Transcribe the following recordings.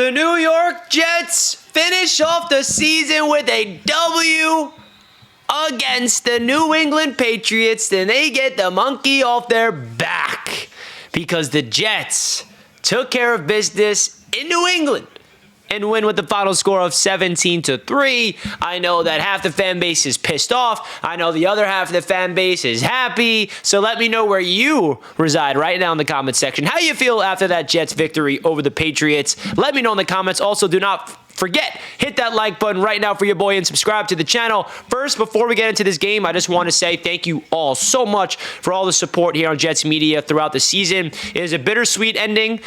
The New York Jets finish off the season with a W against the New England Patriots, and they get the monkey off their back because the Jets took care of business in New England and win with the final score of 17-3. I know that half the fan base is pissed off. I know the other half of the fan base is happy. So let me know where you reside right now in the comment section. How you feel after that Jets victory over the Patriots? Let me know in the comments. Also, do not forget, hit that like button right now for your boy and subscribe to the channel. First, before we get into this game, I just want to say thank you all so much for all the support here on Jets Media throughout the season. It is a bittersweet ending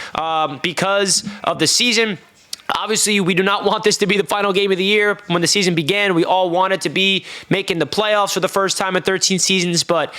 because of the season. Obviously, we do not want this to be the final game of the year. When the season began, we all wanted to be making the playoffs for the first time in 13 seasons, but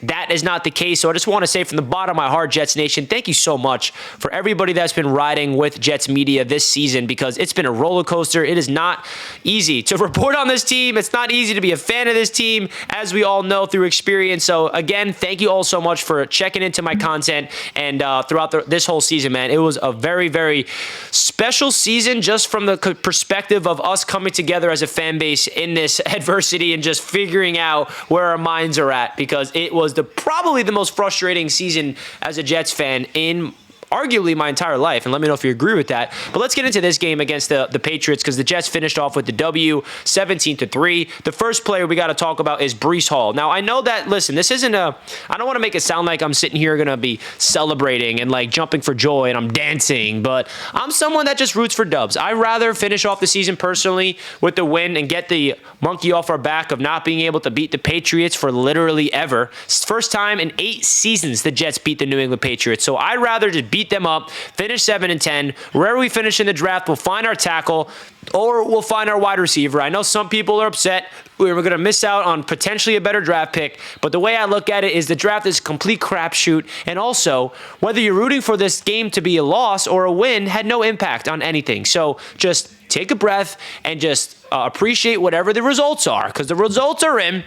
that is not the case. So I just want to say from the bottom of my heart, Jets Nation, thank you so much for everybody that's been riding with Jets Media this season, because it's been a roller coaster. It is not easy to report on this team. It's not easy to be a fan of this team, as we all know through experience. So again, thank you all so much for checking into my content and throughout this whole season, man. It was a very, very special season just from the perspective of us coming together as a fan base in this adversity and just figuring out where our minds are at, because it was probably the most frustrating season as a Jets fan in arguably my entire life, and let me know if you agree with that. But let's get into this game against the Patriots, because the Jets finished off with the W, 17-3. The first player we got to talk about is Breece Hall. Now, I know that, listen, this isn't I don't want to make it sound like I'm sitting here going to be celebrating and like jumping for joy and I'm dancing, but I'm someone that just roots for dubs. I'd rather finish off the season personally with the win and get the monkey off our back of not being able to beat the Patriots for literally ever. First time in 8 seasons the Jets beat the New England Patriots. So I'd rather just beat them up, finish 7-10. Wherever we finish in the draft, we'll find our tackle or we'll find our wide receiver. I know some people are upset. We're going to miss out on potentially a better draft pick, but the way I look at it is the draft is a complete crapshoot, and also whether you're rooting for this game to be a loss or a win had no impact on anything. So just take a breath and just appreciate whatever the results are, because the results are in.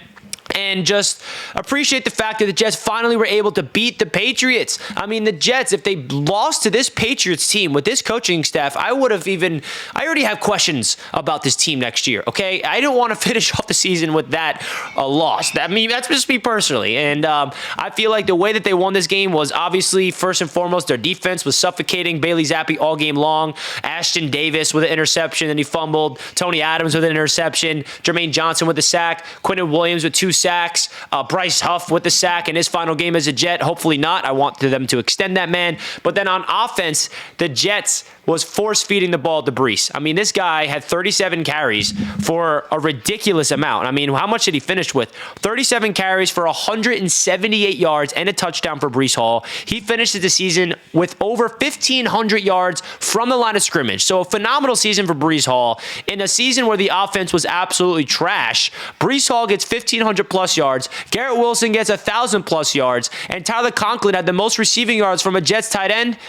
And just appreciate the fact that the Jets finally were able to beat the Patriots. I mean, the Jets, if they lost to this Patriots team with this coaching staff, I already have questions about this team next year, okay? I don't want to finish off the season with that loss. I mean, that's just me personally. And I feel like the way that they won this game was obviously, first and foremost, their defense was suffocating Bailey Zappi all game long. Ashton Davis with an interception, and he fumbled. Tony Adams with an interception. Jermaine Johnson with a sack. Quinton Williams with 2 sacks. Bryce Huff with the sack in his final game as a Jet. Hopefully not. I want them to extend that man. But then on offense, the Jets was force-feeding the ball to Breece. I mean, this guy had 37 carries for a ridiculous amount. I mean, how much did he finish with? 37 carries for 178 yards and a touchdown for Breece Hall. He finishes the season with over 1,500 yards from the line of scrimmage. So a phenomenal season for Breece Hall. In a season where the offense was absolutely trash, Breece Hall gets 1,500-plus yards. Garrett Wilson gets 1,000-plus yards. And Tyler Conklin had the most receiving yards from a Jets tight end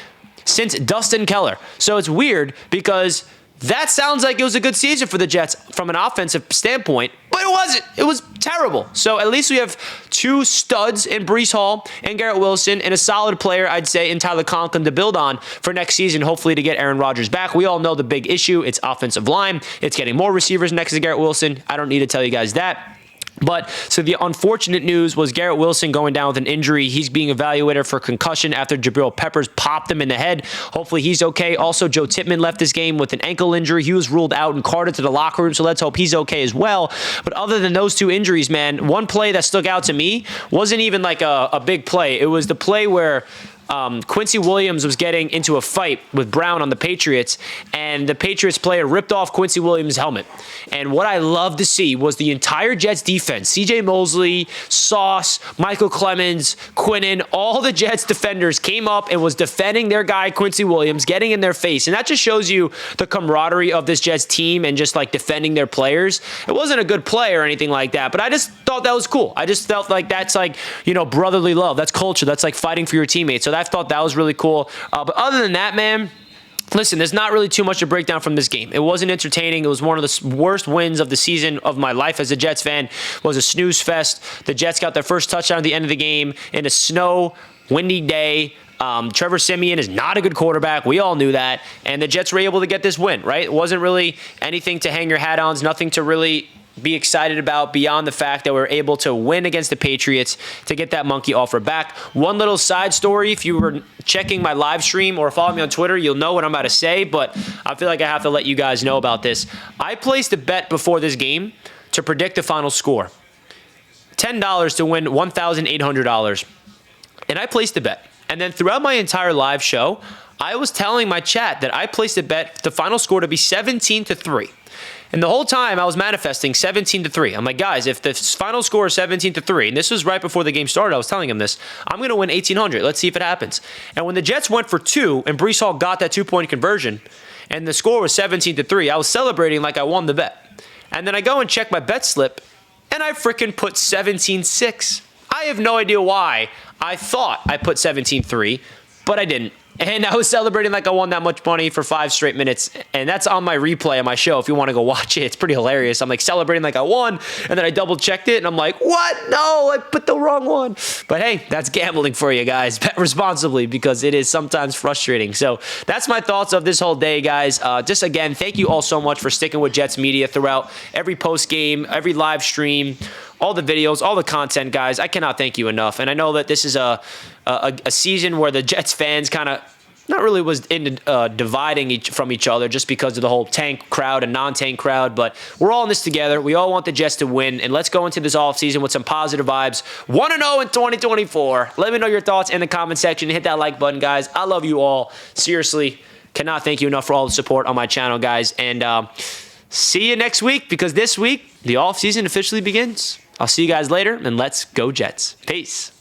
since Dustin Keller. So it's weird because that sounds like it was a good season for the Jets from an offensive standpoint, but it wasn't. It was terrible. So at least we have 2 studs in Breece Hall and Garrett Wilson, and a solid player, I'd say, in Tyler Conklin to build on for next season, hopefully to get Aaron Rodgers back. We all know the big issue. It's offensive line. It's getting more receivers next to Garrett Wilson. I don't need to tell you guys that. But so the unfortunate news was Garrett Wilson going down with an injury. He's being evaluated for concussion after Jabril Peppers popped him in the head. Hopefully he's okay. Also, Joe Tippmann left this game with an ankle injury. He was ruled out and carted to the locker room, so let's hope he's okay as well. But other than those 2 injuries, man, one play that stuck out to me wasn't even like a big play. It was the play where Quincy Williams was getting into a fight with Brown on the Patriots, and the Patriots player ripped off Quincy Williams' helmet. And what I love to see was the entire Jets defense, C.J. Mosley, Sauce, Michael Clemens, Quinnen, all the Jets defenders came up and was defending their guy, Quincy Williams, getting in their face. And that just shows you the camaraderie of this Jets team and just like defending their players. It wasn't a good play or anything like that, but I just thought that was cool. I just felt like that's like, brotherly love. That's culture. That's like fighting for your teammates. So I thought that was really cool. But other than that, man, listen, there's not really too much to break down from this game. It wasn't entertaining. It was one of the worst wins of the season of my life as a Jets fan. It was a snooze fest. The Jets got their first touchdown at the end of the game in a windy day. Trevor Siemian is not a good quarterback. We all knew that. And the Jets were able to get this win, right? It wasn't really anything to hang your hat on. It's nothing to really be excited about beyond the fact that we were able to win against the Patriots to get that monkey off our back. One little side story, if you were checking my live stream or follow me on Twitter, you'll know what I'm about to say, but I feel like I have to let you guys know about this. I placed a bet before this game to predict the final score. $10 to win $1,800. And I placed the bet. And then throughout my entire live show, I was telling my chat that I placed a bet, the final score to be 17-3. And the whole time I was manifesting 17-3. I'm like, guys, if the final score is 17-3, and this was right before the game started, I was telling him this, I'm going to win 1,800. Let's see if it happens. And when the Jets went for 2 and Breece Hall got that 2-point conversion and the score was 17-3, I was celebrating like I won the bet. And then I go and check my bet slip and I freaking put 17-6. I have no idea why I thought I put 17-3, but I didn't. And I was celebrating like I won that much money for 5 straight minutes. And that's on my replay on my show if you want to go watch it. It's pretty hilarious. I'm like celebrating like I won. And then I double checked it and I'm like, what? No, I put the wrong one. But hey, that's gambling for you guys. Bet responsibly because it is sometimes frustrating. So that's my thoughts of this whole day, guys. Just again, thank you all so much for sticking with Jets Media throughout every post game, every live stream, all the videos, all the content, guys. I cannot thank you enough. And I know that this is a season where the Jets fans kind of not really was into dividing from each other just because of the whole tank crowd and non-tank crowd, but we're all in this together. We all want the Jets to win, and let's go into this offseason with some positive vibes. 1-0 in 2024. Let me know your thoughts in the comment section. Hit that like button, guys. I love you all. Seriously, cannot thank you enough for all the support on my channel, guys. And see you next week because this week, the offseason officially begins. I'll see you guys later, and let's go Jets. Peace.